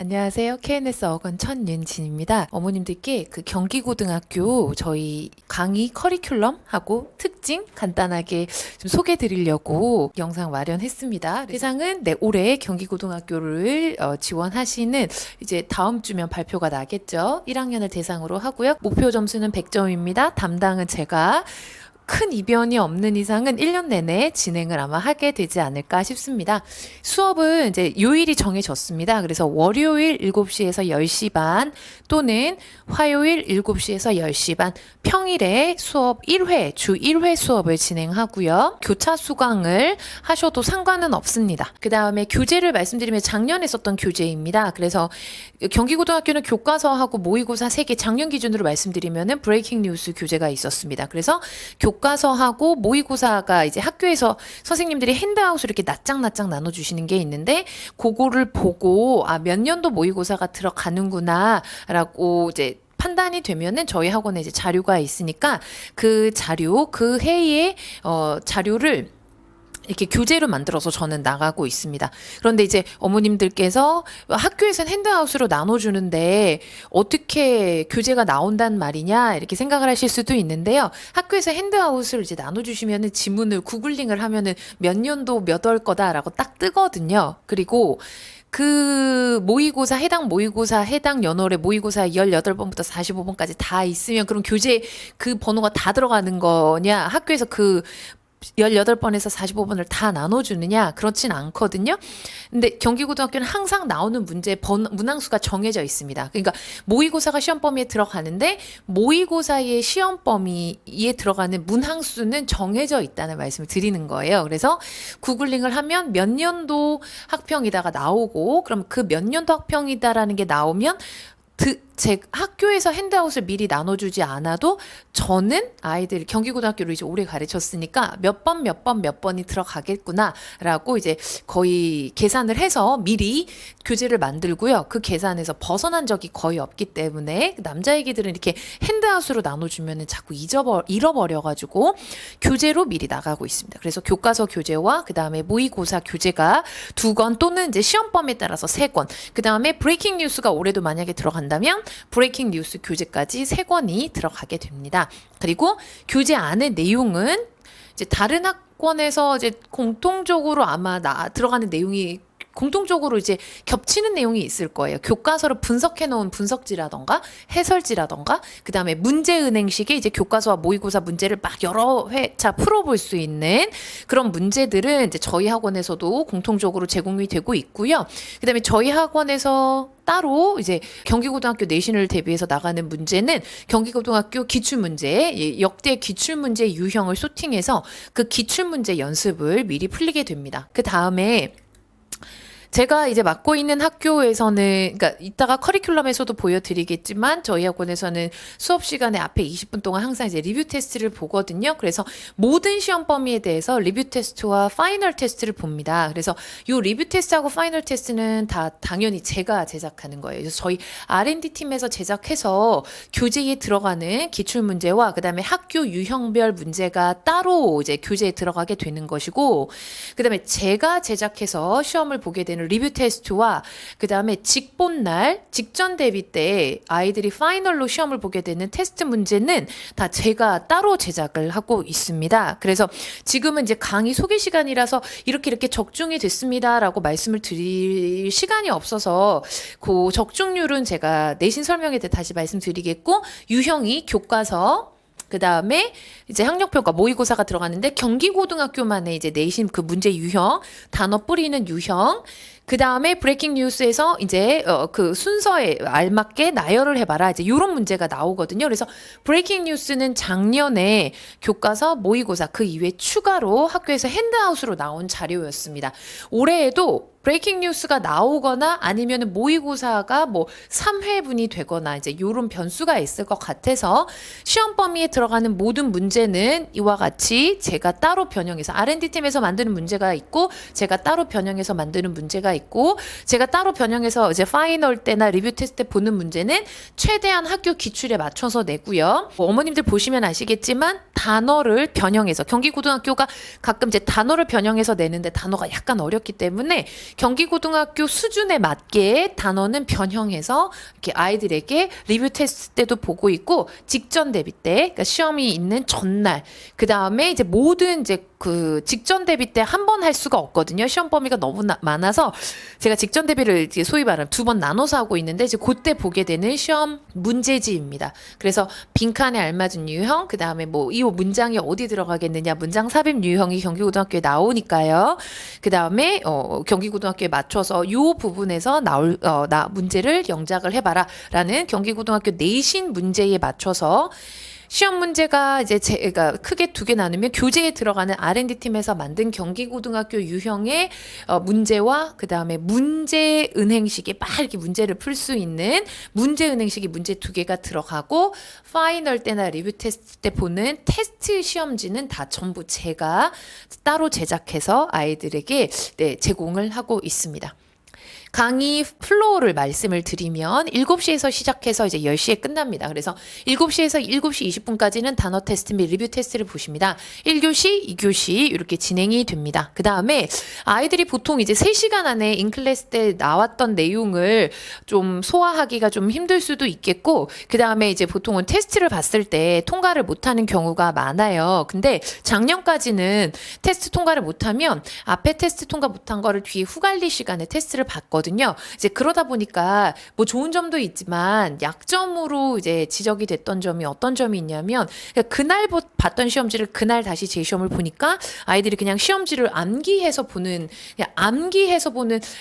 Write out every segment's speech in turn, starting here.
안녕하세요. KNS 어건 천윤진입니다. 어머님들께 그 경기고등학교 저희 강의 커리큘럼하고 특징 간단하게 좀 소개해 드리려고 영상 마련했습니다. 대상은 올해 경기고등학교를 지원하시는 이제 다음 주면 발표가 나겠죠. 1학년을 대상으로 하고요. 목표 점수는 100점입니다. 담당은 제가 큰 이변이 없는 이상은 1년 내내 진행을 아마 하게 되지 않을까 싶습니다. 수업은 이제 요일이 정해졌습니다. 그래서 월요일 7시에서 10시 반 또는 화요일 7시에서 10시 반 평일에 수업 1회, 주 1회 수업을 진행하고요. 교차 수강을 하셔도 상관은 없습니다. 그 다음에 교재를 말씀드리면 작년에 썼던 교재입니다. 그래서 경기고등학교는 교과서하고 모의고사 3개 작년 기준으로 말씀드리면은 브레이킹 뉴스 교재가 있었습니다. 그래서 교과서하고 모의고사가 이제 학교에서 선생님들이 핸드아웃으로 이렇게 낱장 나눠주시는 게 있는데 그거를 보고 몇 년도 모의고사가 들어가는구나 라고 이제 판단이 되면은 저희 학원에 이제 자료가 있으니까 그 자료, 그 해의 자료를 이렇게 교재로 만들어서 저는 나가고 있습니다. 그런데 이제 어머님들께서 학교에서는 핸드아웃으로 나눠주는데 어떻게 교재가 나온단 말이냐 이렇게 생각을 하실 수도 있는데요. 학교에서 핸드아웃을 이제 나눠주시면은 지문을 구글링을 하면은 몇 년도 몇 월 거다라고 딱 뜨거든요. 그리고 그 모의고사 해당 연월의 모의고사 18번부터 45번까지 다 있으면 그럼 교재 그 번호가 다 들어가는 거냐? 학교에서 그 18번에서 45번을 다 나눠주느냐? 그렇진 않거든요. 근데 경기고등학교는 항상 나오는 문제 문항수가 정해져 있습니다. 그러니까 모의고사가 시험 범위에 들어가는데 모의고사의 시험 범위에 들어가는 문항수는 정해져 있다는 말씀을 드리는 거예요. 그래서 구글링을 하면 몇 년도 학평이다가 나오고 그럼 그 몇 년도 학평이다라는 게 나오면 제 학교에서 핸드아웃을 미리 나눠주지 않아도 저는 아이들 경기고등학교를 이제 오래 가르쳤으니까 몇 번이 들어가겠구나라고 이제 거의 계산을 해서 미리 교재를 만들고요. 그 계산에서 벗어난 적이 거의 없기 때문에 남자애기들은 이렇게 핸드아웃으로 나눠주면은 자꾸 잃어버려가지고 교재로 미리 나가고 있습니다. 그래서 교과서 교재와 그 다음에 모의고사 교재가 2권 또는 이제 시험 범위에 따라서 3권. 그 다음에 브레이킹 뉴스가 올해도 만약에 들어간다면 브레이킹 뉴스 교재까지 3권이 들어가게 됩니다. 그리고 교재 안의 내용은 이제 다른 학원에서 이제 공통적으로 아마 들어가는 내용이 공통적으로 이제 겹치는 내용이 있을 거예요. 교과서를 분석해 놓은 분석지라던가 해설지라던가 그 다음에 문제은행식의 이제 교과서와 모의고사 문제를 막 여러 회차 풀어볼 수 있는 그런 문제들은 이제 저희 학원에서도 공통적으로 제공이 되고 있고요. 그 다음에 저희 학원에서 따로 이제 경기고등학교 내신을 대비해서 나가는 문제는 경기고등학교 기출문제, 역대 기출문제 유형을 소팅해서 그 기출문제 연습을 미리 풀리게 됩니다. 그 다음에 제가 이제 맡고 있는 학교에서는, 그러니까 이따가 커리큘럼에서도 보여드리겠지만 저희 학원에서는 수업 시간에 앞에 20분 동안 항상 이제 리뷰 테스트를 보거든요. 그래서 모든 시험 범위에 대해서 리뷰 테스트와 파이널 테스트를 봅니다. 그래서 이 리뷰 테스트하고 파이널 테스트는 다 당연히 제가 제작하는 거예요. 그래서 저희 R&D 팀에서 제작해서 교재에 들어가는 기출 문제와 그다음에 학교 유형별 문제가 따로 이제 교재에 들어가게 되는 것이고, 그다음에 제가 제작해서 시험을 보게 되는 리뷰 테스트와 그 다음에 직본 직전 대비 때 아이들이 파이널로 시험을 보게 되는 테스트 문제는 다 제가 따로 제작을 하고 있습니다. 그래서 지금은 이제 강의 소개 시간이라서 이렇게 적중이 됐습니다라고 말씀을 드릴 시간이 없어서 그 적중률은 제가 내신 설명회 때 다시 말씀드리겠고, 유형이 교과서 그 다음에 이제 학력평가 모의고사가 들어가는데 경기고등학교만의 이제 내신 그 문제 유형, 단어 뿌리는 유형, 그 다음에 브레이킹 뉴스에서 이제 그 순서에 알맞게 나열을 해봐라. 이제 이런 문제가 나오거든요. 그래서 브레이킹 뉴스는 작년에 교과서, 모의고사 그 이외에 추가로 학교에서 핸드아웃으로 나온 자료였습니다. 올해에도 브레이킹 뉴스가 나오거나 아니면 모의고사가 뭐 3회분이 되거나 이제 요런 변수가 있을 것 같아서 시험 범위에 들어가는 모든 문제는 이와 같이 제가 따로 변형해서 R&D 팀에서 만드는 문제가 있고 제가 따로 변형해서 만드는 문제가 있고 제가 따로 변형해서 이제 파이널 때나 리뷰 테스트 때 보는 문제는 최대한 학교 기출에 맞춰서 내고요. 어머님들 보시면 아시겠지만 단어를 변형해서 경기고등학교가 가끔 이제 단어를 변형해서 내는데 단어가 약간 어렵기 때문에 경기고등학교 수준에 맞게 단원은 변형해서 이렇게 아이들에게 리뷰 테스트 때도 보고 있고 직전 대비 때, 그러니까 시험이 있는 전날, 그 다음에 이제 모든 이제 그 직전 대비 때 한 번 할 수가 없거든요. 시험 범위가 너무 많아서 제가 직전 대비를 이제 소위 말하면 2번 나눠서 하고 있는데 이제 그때 보게 되는 시험 문제지입니다. 그래서 빈칸에 알맞은 유형, 그 다음에 뭐 이 문장이 어디 들어가겠느냐, 문장 삽입 유형이 경기고등학교에 나오니까요. 그 다음에 경기고등학교에 맞춰서 요 부분에서 나올 문제를 영작을 해봐라라는 경기고등학교 내신 문제에 맞춰서 시험 문제가 이제 제가 크게 2개 나누면 교재에 들어가는 R&D 팀에서 만든 경기고등학교 유형의 문제와 그 다음에 문제 은행식이 막 이렇게 문제를 풀 수 있는 문제 은행식이 문제 2개가 들어가고 파이널 때나 리뷰 테스트 때 보는 테스트 시험지는 다 전부 제가 따로 제작해서 아이들에게 제공을 하고 있습니다. 강의 플로우를 말씀을 드리면 7시에서 시작해서 이제 10시에 끝납니다. 그래서 7시에서 7시 20분까지는 단어 테스트 및 리뷰 테스트를 보십니다. 1교시, 2교시 이렇게 진행이 됩니다. 그 다음에 아이들이 보통 이제 3시간 안에 인클래스 때 나왔던 내용을 좀 소화하기가 좀 힘들 수도 있겠고, 그 다음에 이제 보통은 테스트를 봤을 때 통과를 못하는 경우가 많아요. 근데 작년까지는 테스트 통과를 못하면 앞에 테스트 통과 못한 거를 뒤에 후관리 시간에 테스트를 받거든요. 이제 그러다 보니까 뭐 좋은 점도 있지만 약점으로 이제 지적이 됐던 점이 어떤 점이 있냐면, 그날 봤던 시험지를 그날 다시 재시험을 보니까 아이들이 그냥 시험지를 암기해서 보는,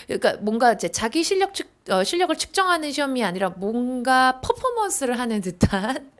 그러니까 뭔가 이제 자기 실력을 측정하는 시험이 아니라 뭔가 퍼포먼스를 하는 듯한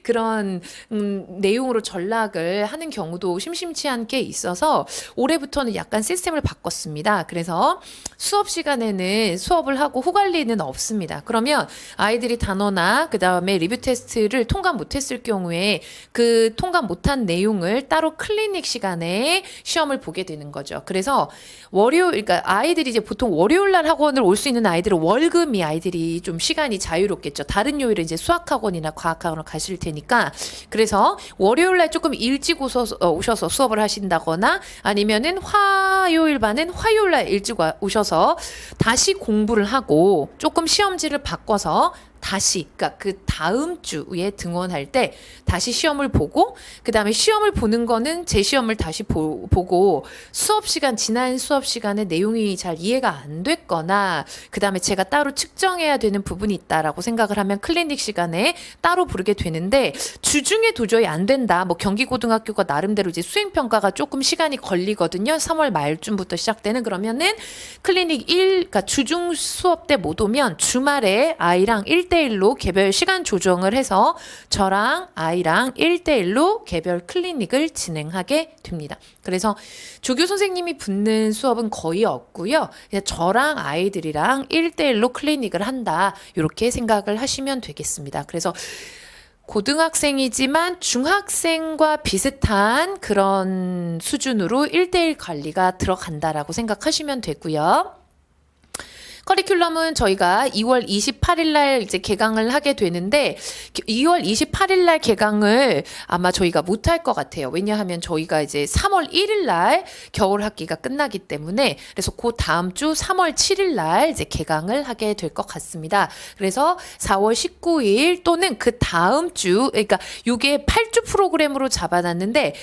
그런 내용으로 전락을 하는 경우도 심심치 않게 있어서 올해부터는 약간 시스템을 바꿨습니다. 그래서 수업 시간에는 수업을 하고 후관리는 없습니다. 그러면 아이들이 단어나 그 다음에 리뷰 테스트를 통과 못했을 경우에 그 통과 못한 내용을 따로 클리닉 시간에 시험을 보게 되는 거죠. 그래서 그러니까 아이들이 이제 보통 월요일 날 학원을 올 수 있는 아이들은 월금이 아이들이 좀 시간이 자유롭겠죠. 다른 요일은 이제 수학학원이나 과학학원을 가실 테니까. 그래서 월요일 날 조금 일찍 오셔서 수업을 하신다거나 아니면은 화요일 반은 화요일 날 일찍 오셔서 다시 공부를 하고 조금 시험지를 바꿔서 다시, 그러니까 그 다음 주에 등원할 때 다시 시험을 보고, 그 다음에 시험을 보는 거는 제 시험을 다시 보고 지난 수업 시간에 내용이 잘 이해가 안 됐거나, 그 다음에 제가 따로 측정해야 되는 부분이 있다라고 생각을 하면 클리닉 시간에 따로 부르게 되는데, 주중에 도저히 안 된다. 뭐 경기고등학교가 나름대로 이제 수행평가가 조금 시간이 걸리거든요. 3월 말쯤부터 시작되는. 그러면은 클리닉 그러니까 주중 수업 때 못 오면 주말에 아이랑 1대1로 개별 시간 조정을 해서 저랑 아이랑 1대1로 개별 클리닉을 진행하게 됩니다. 그래서 조교 선생님이 붙는 수업은 거의 없고요. 그냥 저랑 아이들이랑 1대1로 클리닉을 한다. 이렇게 생각을 하시면 되겠습니다. 그래서 고등학생이지만 중학생과 비슷한 그런 수준으로 1대1 관리가 들어간다라고 생각하시면 되고요. 커리큘럼은 저희가 2월 28일 날 이제 개강을 하게 되는데 2월 28일 날 개강을 아마 저희가 못할 것 같아요. 왜냐하면 저희가 이제 3월 1일 날 겨울 학기가 끝나기 때문에, 그래서 그 다음 주 3월 7일 날 이제 개강을 하게 될 것 같습니다. 그래서 4월 19일 또는 그 다음 주, 그러니까 이게 8주 프로그램으로 잡아놨는데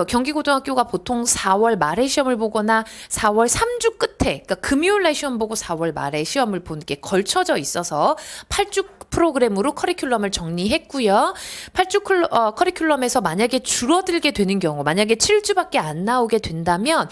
경기고등학교가 보통 4월 말에 시험을 보거나 4월 3주 끝에, 그러니까 금요일 날 시험 보고 4월 말에 시험을 보는 게 걸쳐져 있어서 8주 프로그램으로 커리큘럼을 정리했고요. 8주 커리큘럼에서 만약에 줄어들게 되는 경우, 만약에 7주밖에 안 나오게 된다면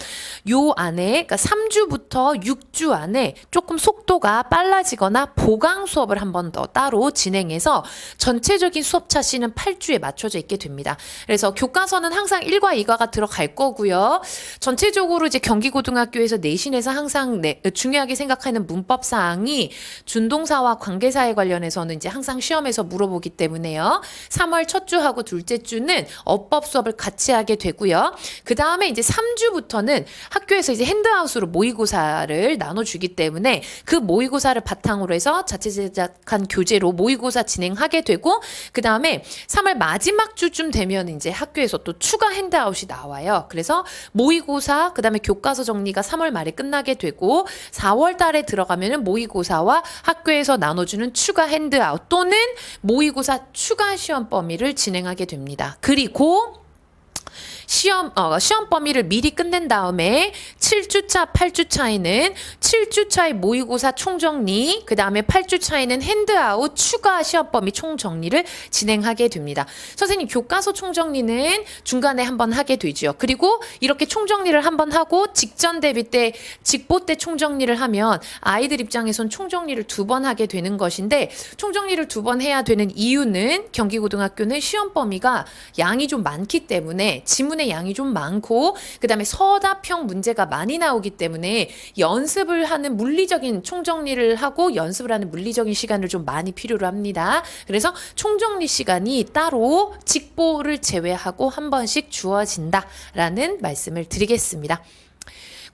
요 안에, 그러니까 3주부터 6주 안에 조금 속도가 빨라지거나 보강 수업을 한 번 더 따로 진행해서 전체적인 수업 차시는 8주에 맞춰져 있게 됩니다. 그래서 교과서는 항상 1과 2과가 들어갈 거고요. 전체적으로 이제 경기고등학교에서 내신에서 항상 중요하게 생각하는 문법 사항이 준동사와 관계사에 관련해서는 이제 항상 시험에서 물어보기 때문에요. 3월 첫 주하고 둘째 주는 어법 수업을 같이 하게 되고요. 그 다음에 이제 3주부터는 학교에서 이제 핸드아웃으로 모의고사를 나눠주기 때문에 그 모의고사를 바탕으로 해서 자체 제작한 교재로 모의고사 진행하게 되고, 그 다음에 3월 마지막 주쯤 되면 이제 학교에서 또 추가 핸드아웃이 나와요. 그래서 모의고사, 그 다음에 교과서 정리가 3월 말에 끝나게 하게 되고 4월 달에 들어가면은 모의고사와 학교에서 나눠주는 추가 핸드아웃 또는 모의고사 추가 시험 범위를 진행하게 됩니다. 그리고 시험 범위를 미리 끝낸 다음에 7주차, 8주차에는 7주차의 모의고사 총정리, 그 다음에 8주차에는 핸드아웃 추가 시험 범위 총정리를 진행하게 됩니다. 선생님, 교과서 총정리는 중간에 한번 하게 되죠. 그리고 이렇게 총정리를 한번 하고 직전 대비 때, 직보 때 총정리를 하면 아이들 입장에선 총정리를 2번 하게 되는 것인데, 총정리를 2번 해야 되는 이유는 경기고등학교는 시험 범위가 양이 좀 많기 때문에 지문의 양이 좀 많고 그 다음에 서답형 문제가 많이 나오기 때문에 연습을 하는 물리적인 총정리를 하고 연습을 하는 물리적인 시간을 좀 많이 필요로 합니다. 그래서 총정리 시간이 따로 직보를 제외하고 한 번씩 주어진다라는 말씀을 드리겠습니다.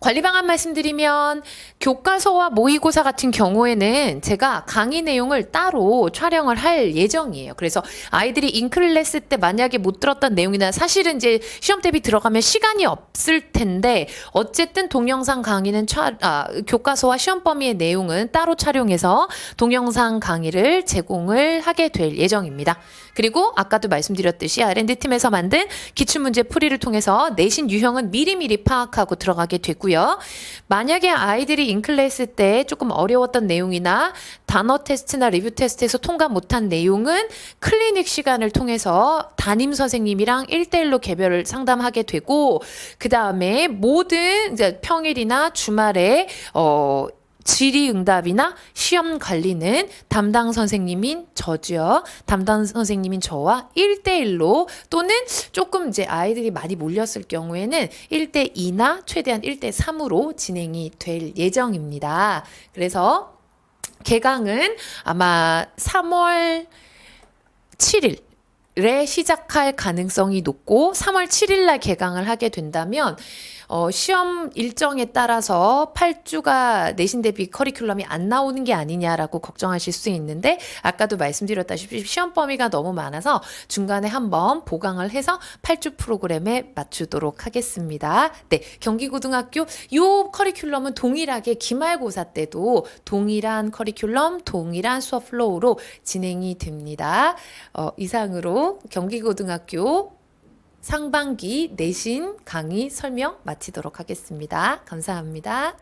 관리 방안 말씀드리면 교과서와 모의고사 같은 경우에는 제가 강의 내용을 따로 촬영을 할 예정이에요. 그래서 아이들이 인클래스 때 만약에 못 들었던 내용이나 사실은 이제 시험 대비 들어가면 시간이 없을 텐데 어쨌든 동영상 강의는 교과서와 시험 범위의 내용은 따로 촬영해서 동영상 강의를 제공을 하게 될 예정입니다. 그리고 아까도 말씀드렸듯이 R&D팀에서 만든 기출문제 풀이를 통해서 내신 유형은 미리미리 파악하고 들어가게 되고요. 만약에 아이들이 인클래스 때 조금 어려웠던 내용이나 단어 테스트나 리뷰 테스트에서 통과 못한 내용은 클리닉 시간을 통해서 담임 선생님이랑 1대1로 개별 상담하게 되고 그 다음에 모든 이제 평일이나 주말에 질의응답이나 시험 관리는 담당 선생님인 저죠. 담당 선생님인 저와 1대1로 또는 조금 이제 아이들이 많이 몰렸을 경우에는 1대2나 최대한 1대3으로 진행이 될 예정입니다. 그래서 개강은 아마 3월 7일에 시작할 가능성이 높고 3월 7일 날 개강을 하게 된다면 시험 일정에 따라서 8주가 내신 대비 커리큘럼이 안 나오는 게 아니냐라고 걱정하실 수 있는데 아까도 말씀드렸다시피 시험 범위가 너무 많아서 중간에 한번 보강을 해서 8주 프로그램에 맞추도록 하겠습니다. 네, 경기고등학교 요 커리큘럼은 동일하게 기말고사 때도 동일한 커리큘럼, 동일한 수업 플로우로 진행이 됩니다. 이상으로 경기고등학교 상반기 내신 강의 설명 마치도록 하겠습니다. 감사합니다.